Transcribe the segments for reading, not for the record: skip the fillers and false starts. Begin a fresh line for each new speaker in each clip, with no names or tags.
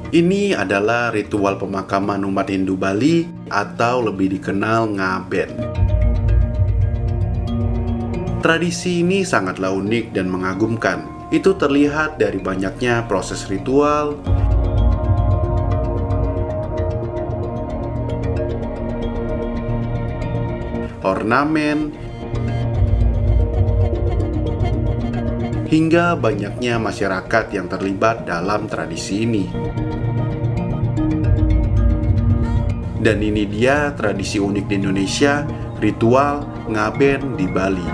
Ini adalah ritual pemakaman umat Hindu Bali atau lebih dikenal Ngaben. Tradisi ini sangatlah unik dan mengagumkan. Itu terlihat dari banyaknya proses ritual, ornamen, hingga banyaknya masyarakat yang terlibat dalam tradisi ini. Dan ini dia tradisi unik di Indonesia, ritual Ngaben di Bali.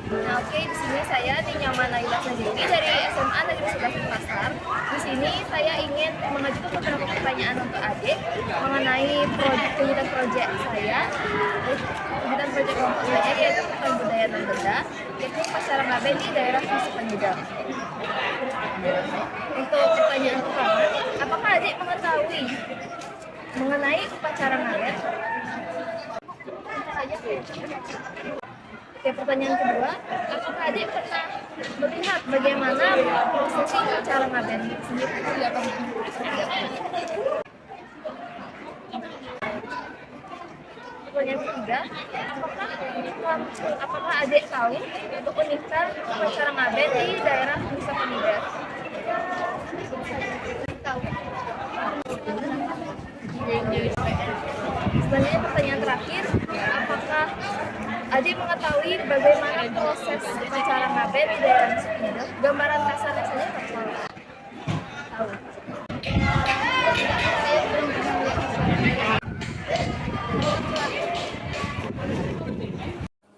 Nah, oke, di sini saya Nyoman Naila Sendiri dari SMA Negeri 11 Denpasar. Di sini saya ingin mengajukan beberapa pertanyaan untuk adik mengenai kegiatan proyek saya, kegiatan proyek kelompok saya yaitu Kebudayaan dan Benda, yaitu upacara Ngaben di daerah Nusa Penida. Untuk pertanyaan pertama, apakah adik mengetahui mengenai upacara Ngaben? Oke, pertanyaan kedua, apakah adik pernah melihat bagaimana prosesi upacara Ngaben sendiri? Pertanyaan ketiga, apakah adik tahu keunikan upacara Ngaben di daerah Nusa Penida? Tahu. Selanjutnya pertanyaan terakhir, apakah adik mengetahui bagaimana proses upacara Ngaben di daerah Nusa Penida? Gambaran kasarnya saja tak tahu.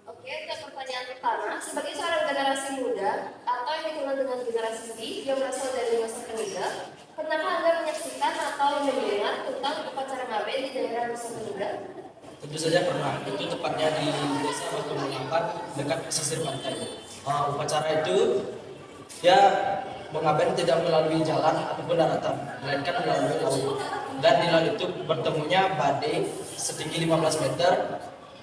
Oke, untuk pertanyaan pertama, sebagai seorang generasi muda atau yang dikenal dengan generasi Z yang berasal dari Nusa Penida, pernahkah Anda menyaksikan atau mendengar tentang upacara Ngaben di daerah Nusa Penida?
Tentu saja pernah, itu tepatnya di desa Batu Melampar dekat pesisir pantai. Upacara itu ya mengaben tidak melalui jalan ataupun daratan, melainkan melalui laut. Dan di laut itu bertemunya badai setinggi 15 meter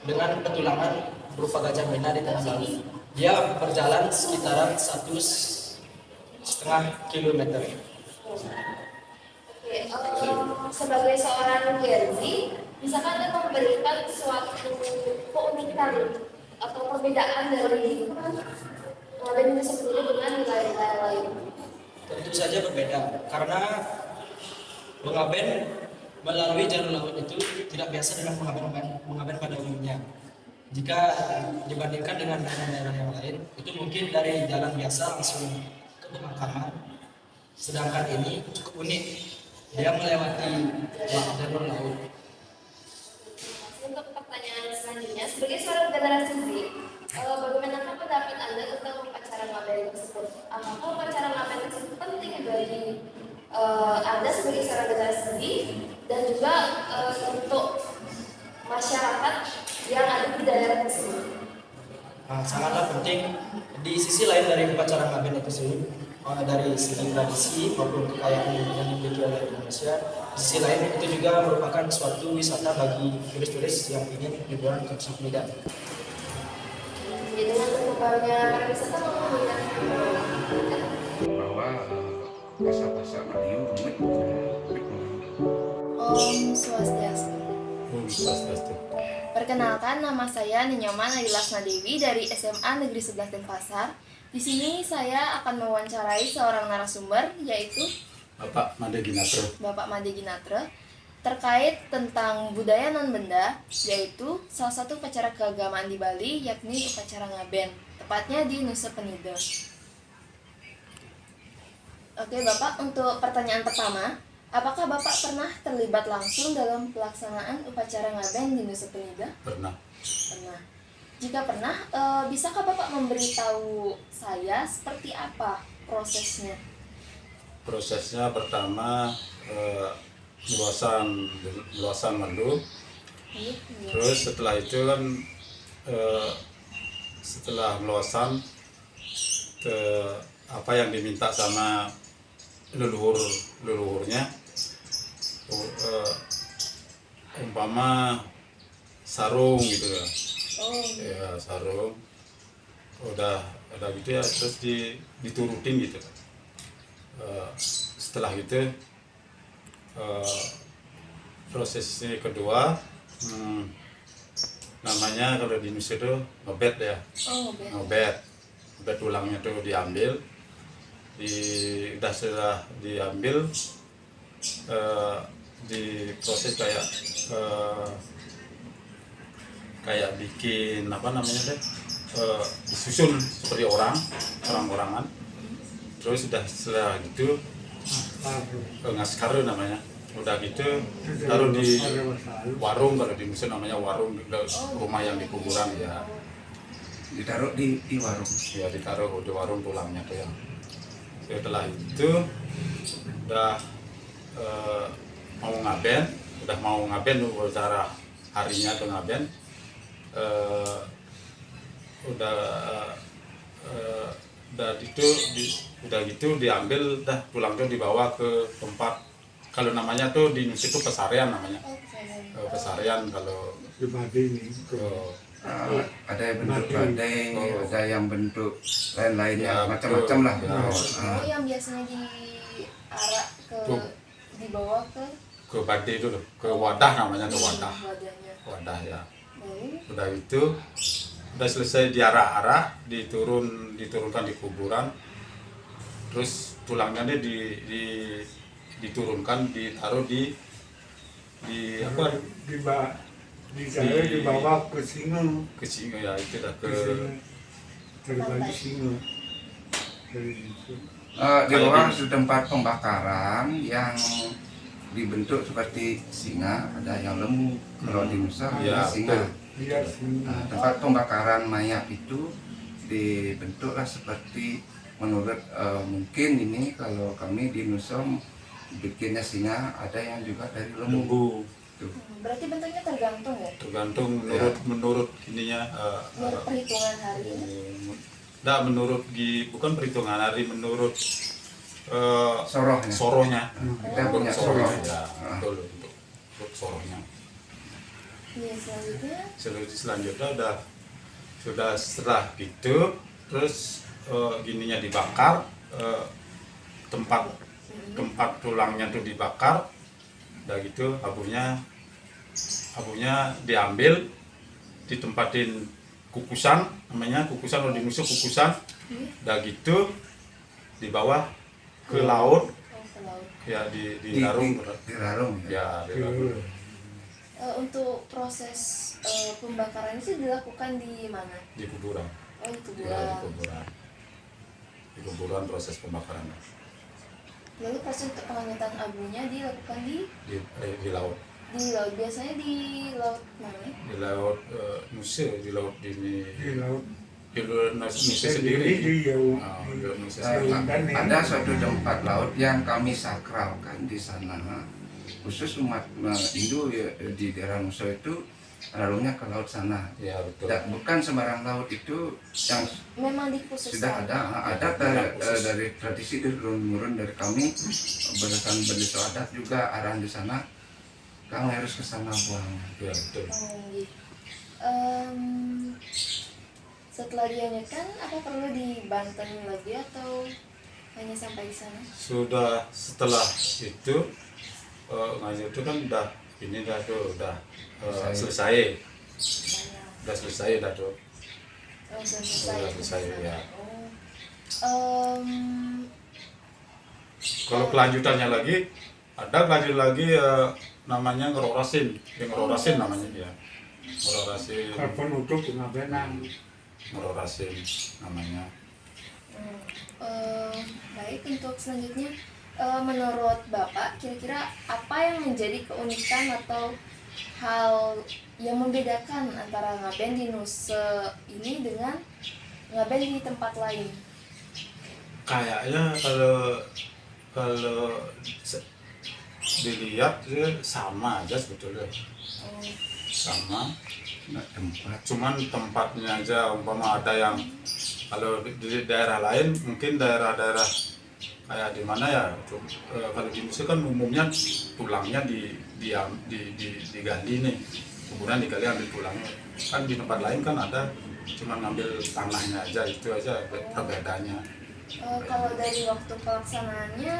dengan petulangan berupa gajah mena di tengah laut. Dia berjalan sekitaran 1,5 kilometer.
Oke, sebagai seorang Gen Z, bisakah Anda memberikan suatu keunikan atau perbedaan dari Ngaben ini sendiri dengan nilai-nilai lain?
Tentu saja berbeda, karena mengaben melalui jalur laut itu tidak biasa dengan mengaben pada umumnya. Jika dibandingkan dengan daerah-daerah yang lain, itu mungkin dari jalan biasa langsung ke pemakaman. Sedangkan ini cukup unik, dia melewati jalur laut.
Untuk pertanyaan selanjutnya, sebagai seorang generasi Z, bagaimana pendapat Anda tentang upacara Ngaben tersebut? Apakah upacara Ngaben tersebut penting bagi Anda sebagai seorang generasi Z dan juga untuk masyarakat yang ada di daerah tersebut?
Sangatlah penting. Di sisi lain dari upacara Ngaben itu sendiri, dari segi tradisi maupun kekayaan yang dimiliki oleh Indonesia, di sisi lain itu juga merupakan suatu wisata bagi turis-turis yang ingin liburan ke Nusa Penida.
Jadi dengan terbukanya pariwisata mengingat
bahwa pasar-pasar Madiun unik.
Om Swastiastu.
Swastiastu.
Perkenalkan, nama saya Nyoman Naila Dewi dari SMA Negeri 11 Denpasar. Di sini saya akan mewawancarai seorang narasumber, yaitu
Bapak Made Ginatro.
Bapak Made Ginatra, terkait tentang budaya non benda, yaitu salah satu upacara keagamaan di Bali, yakni upacara Ngaben, tepatnya di Nusa Penida. Oke Bapak, untuk pertanyaan pertama, apakah Bapak pernah terlibat langsung dalam pelaksanaan upacara Ngaben di Nusa Penida?
Pernah.
Pernah. Jika pernah, bisakah Bapak memberitahu saya seperti apa prosesnya?
Prosesnya pertama luasan madu. Terus setelah itu kan setelah meluasan ke apa yang diminta sama leluhurnya umpama sarung gitu ya.
Oh,
Ya sarung udah gitu ya, terus diturutin gitu. Setelah gitu prosesnya kedua, namanya kalau di Indonesia itu ngebet ya.
oh, beda.
Ngebet tulangnya tuh diambil, setelah diambil diproses kayak bikin apa namanya deh, disusun seperti orang-orangan. Terus sudah setelah gitu ngaskar namanya, udah gitu taruh di warung, kalau di Indonesia namanya warung, rumah yang di kuburan ya.
Ditaruh di warung.
Ya ditaruh di warung tulangnya tuh yang. Setelah itu udah mau ngaben tuh cara harinya tuh ngaben. Udah gitu diambil dah tulangnya, dibawa ke tempat, kalau namanya tuh di Indonesia itu pesarian namanya.
Oh, saya.
Pesarian kalau
Di Badai ini.
Ada yang bentuk badai,
Oh.
ada yang bentuk lain-lainnya,
Ya,
macam-macam lah.
betul. Ya.
Oh, yang biasanya diarak ke
Tuh.
dibawa ke
badai itu loh, ke wadah namanya, ke wadah.
wadahnya.
Wadah ya.
Lalu
Udah itu udah selesai diarak-arak, diturunkan di kuburan, terus tulangnya diturunkan, ditaruh di apa,
Dibawa ke Singo.
ke sini ya, itu dah ke
Terbagi Singo. Dari situ.
Di bawah itu tempat pembakaran yang dibentuk seperti singa, ada yang lembu. Kalau di Nusa
Ya,
ada singa.
betul.
Iya, Singo.
Tempat pembakaran mayat itu dibentuklah seperti menurut mungkin ini kalau kami di Nusa bikinnya singa, ada yang juga dari lembu.
lembu.
Tuh.
berarti bentuknya tergantung ya?
Tergantung
Ya.
menurut ininya.
Menurut perhitungan hari.
Nah, menurut bukan perhitungan hari, menurut
Sorohnya.
sorohnya.
Kita punya
Sorohnya,
soroh.
ya, betul, untuk sorohnya.
Iya, selanjutnya
Selanjutnya sudah setelah gitu, terus gininya dibakar, tempat tulangnya tuh dibakar, udah gitu abunya diambil, ditempatin kukusan, namanya kukusan, kalau di Indonesia kukusan, udah gitu dibawa ke laut,
oh, ke laut.
ya di larung,
Di larung ya.
ya di larung.
Untuk proses pembakaran itu dilakukan di mana?
Di kuburan.
Oh, itu
Ya, di
bulan.
kuburan. Di kuburan proses pembakaran
Lalu proses untuk pengangkatan abunya dilakukan
di laut.
di laut. Biasanya di laut mana?
Di laut Nusa, di laut
Di laut.
Nusa sendiri.
Di
Ah, di laut Nusa
Eh,
sendiri.
ada suatu tempat laut yang kami sakralkan di sana, khusus umat Hindu ya, di daerah Nusa itu larungnya ke laut sana.
Ya betul.
Bukan sembarang laut itu yang
Memang dikhususkan.
sudah ada dari tradisi turun-temurun dari kami, berdasarkan berdesa adat juga arahan di sana, kamu harus ke sana buang.
Ya betul.
Oh, gitu. Setelah dianyatkan, apa perlu dibanten lagi atau hanya sampai di sana?
Sudah setelah itu ngaji itu kan udah selesai. Udah selesai dah tuh.
Oh, sudah selesai.
Sudah selesai, ya.
Oh.
Kalau kelanjutannya lagi, ada kelanjut lagi namanya ngerorasin, namanya ya. Ngerorasin
Karbon utuh dengan benang.
namanya.
Baik, untuk selanjutnya, menurut Bapak, kira-kira apa yang menjadi keunikan atau hal yang membedakan antara ngaben di Nusa ini dengan ngaben di tempat lain?
Kayaknya kalau dilihat sama aja sebetulnya,
Oh,
sama.
Nah, tempat
Cuman tempatnya aja, umpama ada yang kalau di daerah lain, mungkin daerah-daerah kayak di mana ya, kalau di Indonesia kan umumnya tulangnya digali nih, kemudian digali ambil tulangnya. Kan di tempat lain kan ada cuma ngambil tanahnya aja, itu aja perbedaannya.
Kalau dari waktu pelaksanaannya,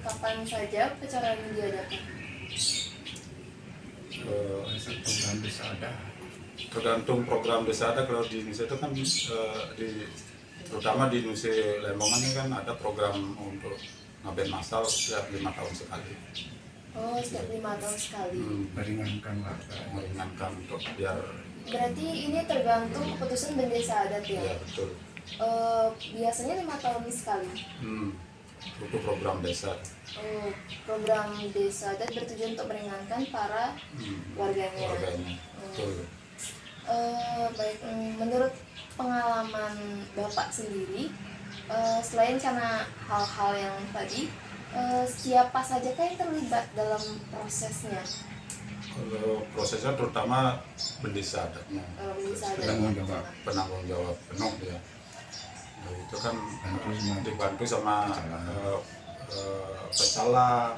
kapan saja upacara ini diadakan?
Program desa ada.
Tergantung program desa ada. Kalau di Indonesia itu kan terutama di Indonesia Lembongan ini kan ada program untuk ngaben masal setiap 5 tahun sekali.
Oh, setiap 5 tahun sekali.
Meringankan warga.
Meringankan untuk biar
Berarti ini tergantung keputusan dari desa adat ya?
ya betul.
Biasanya 5 tahun sekali.
Itu program desa.
Program desa adat bertujuan untuk meringankan para warganya.
Betul.
Baik, menurut pengalaman Bapak sendiri, selain karena hal-hal yang tadi, siapa saja yang terlibat dalam prosesnya?
Kalau prosesnya terutama pendesa adatnya,
Desa adat.
penanggung jawab penuh ya. Nah, itu kan dibantu sama pecalang,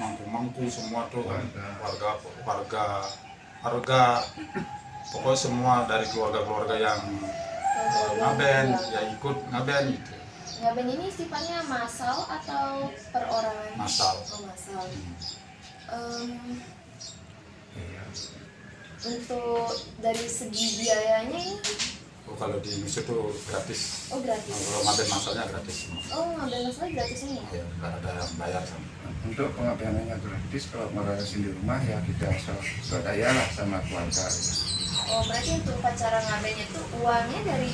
mangku-mangku semua tuh warga, pokoknya semua dari keluarga-keluarga yang ngaben ya ikut ngaben gitu.
Ngaben ini sifatnya massal atau perorangan?
Massal.
Oh, massal. Untuk dari segi biayanya ini?
Kalau di Indonesia tuh gratis.
Oh, gratis.
Kalau ngaben masalnya gratis semua.
Oh, ngaben massal gratis ini?
Ya, nggak ada yang bayar sama.
Untuk pengabenannya gratis, kalau merayakan di rumah ya kita swadaya lah sama keluarga.
Oh, berarti untuk upacara ngabennya itu uangnya dari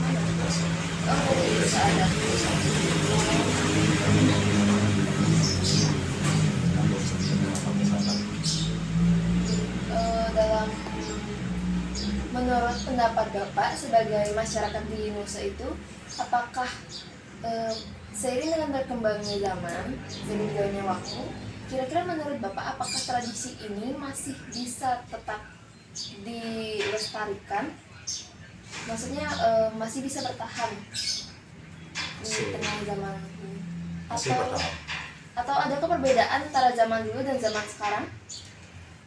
mana? Oh, dari desa adat. Dalam menurut pendapat Bapak sebagai masyarakat di Nusa itu, apakah seiring dengan berkembangnya zaman, seiring berjalannya waktu, kira-kira menurut Bapak apakah tradisi ini masih bisa tetap dilestarikan? Maksudnya masih bisa bertahan di tengah zaman ini?
Masih bertahan.
Atau adakah perbedaan antara zaman dulu dan zaman sekarang?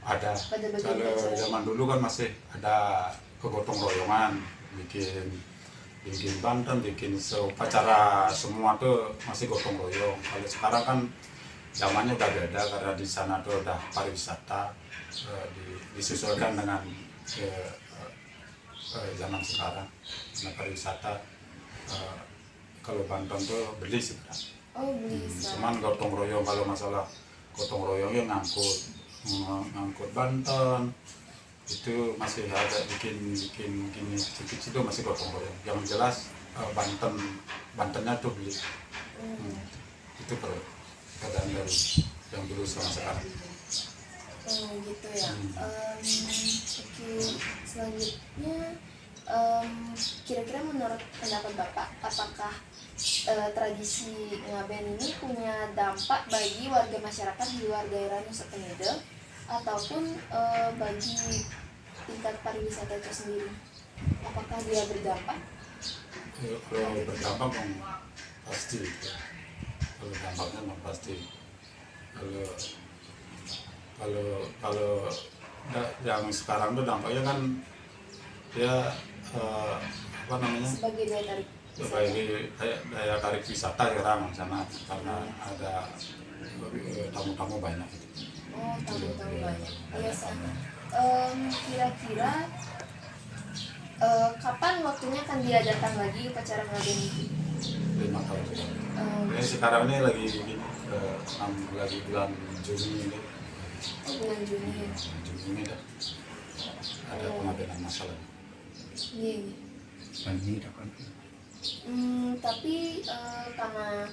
Ada. Kalau zaman dulu kan masih ada kegotong royongan, bikin banten, bikin upacara semua tuh masih gotong royong. Kalau sekarang kan zamannya udah beda karena di sana tuh udah pariwisata, disesuaikan dengan zaman sekarang. Nah, pariwisata kalau banten tuh beli sebenarnya.
Oh, beli.
Cuman gotong royong, kalau masalah gotong royongnya ngangkut banten itu masih ada bikin kecil-kecil itu masih gotong royong. Yang jelas bantennya tuh beli. Itu perbedaan dari yang dulu sama sekarang.
Gitu ya. Oke, selanjutnya kira-kira menurut pendapat Bapak, apakah tradisi ngaben ini punya dampak bagi warga masyarakat di luar daerah Nusa Penida ataupun bagi tingkat pariwisata itu sendiri? Apakah dia berdampak?
Kalau berdampak dong pasti. Kalau dampaknya memang pasti. Kalau yang sekarang tuh dampaknya kan dia apa namanya?
Sebagai daya tarik.
Sebagai daya tarik wisata sekarang sana karena ada tamu-tamu banyak.
Oh, tamu-tamu banyak. Iya, kira-kira kapan waktunya akan diadakan lagi upacara ngaben itu?
5 tahun sekali. Ini sekarang ini lagi bulan Juni ini.
Oh, bulan Juni ya.
Juni ini ada pengabenan masalah.
Iya.
Ini dapat.
Tapi karena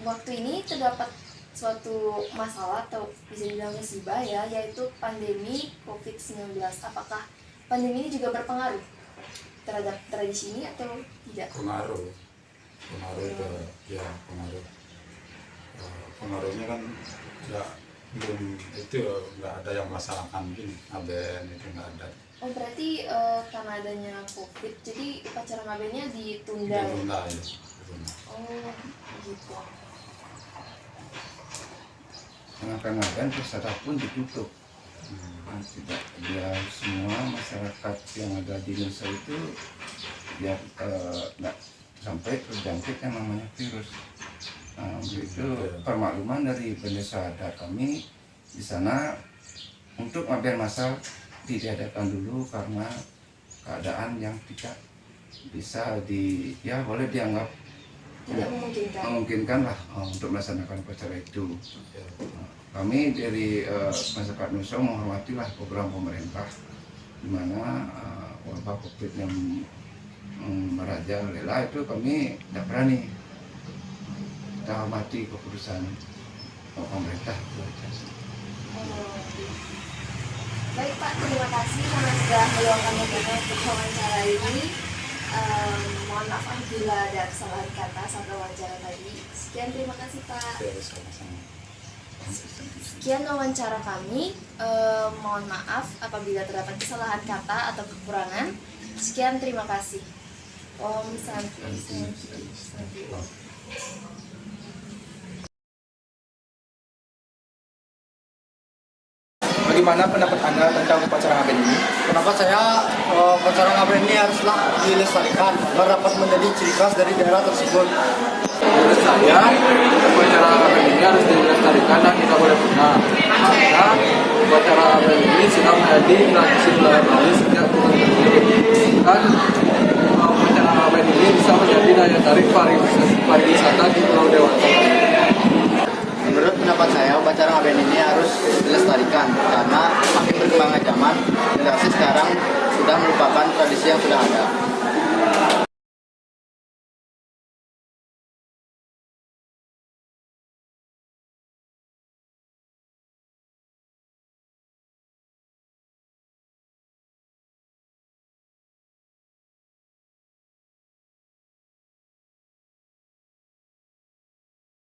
waktu ini terdapat suatu masalah atau bisa dibilang musibah ya, yaitu pandemi COVID-19. Apakah pandemi ini juga berpengaruh terhadap tradisi ini atau tidak?
Pengaruh pengaruhnya kan ya belum itu nggak ada yang melaksanakan ini ngaben itu nggak ada.
Oh, berarti karena adanya COVID, jadi upacara ngabennya ditunda.
Ditunda ya.
Oh, gitu.
Dengan ngaben wisata pun ditutup. Tidak, ya semua masyarakat yang ada di Nusa itu ya tidak sampai terjangkit yang namanya virus. Itu permakluman dari pendesa adat kami di sana untuk ngaben masal diadakan dulu karena keadaan yang tidak bisa ya boleh dianggap
Tidak
memungkinkan lah untuk melaksanakan upacara itu. Kami dari masyarakat Nusa menghormatilah program pemerintah di mana wabah COVID yang merajalela itu kami tidak berani. Kita hormati keputusan pemerintah.
Baik Pak, terima kasih karena sudah meluangkan waktunya untuk wawancara ini. Mohon maaf apabila ada kesalahan kata saat wawancara tadi. Sekian, terima kasih Pak. Sekian wawancara kami. Mohon maaf apabila terdapat kesalahan kata atau kekurangan. Sekian, terima kasih. Om Santi Santi.
Bagaimana pendapat Anda tentang upacara ngaben ini?
Pendapat saya, upacara ngaben ini haruslah dilestarikan agar dapat menjadi ciri khas dari daerah tersebut.
Menurut saya, upacara ngaben ini harus dilestarikan dan tidak boleh punah. Karena upacara ngaben ini sudah menjadi tradisi Bali sejak turun temurun. Dan upacara ngaben ini bisa menjadi daya tarik pariwisata di Pulau Dewata.
Menurut pendapat saya, upacara ngaben ini harus dilestarikan karena makin berkembangnya zaman, generasi sekarang sudah melupakan tradisi yang sudah ada.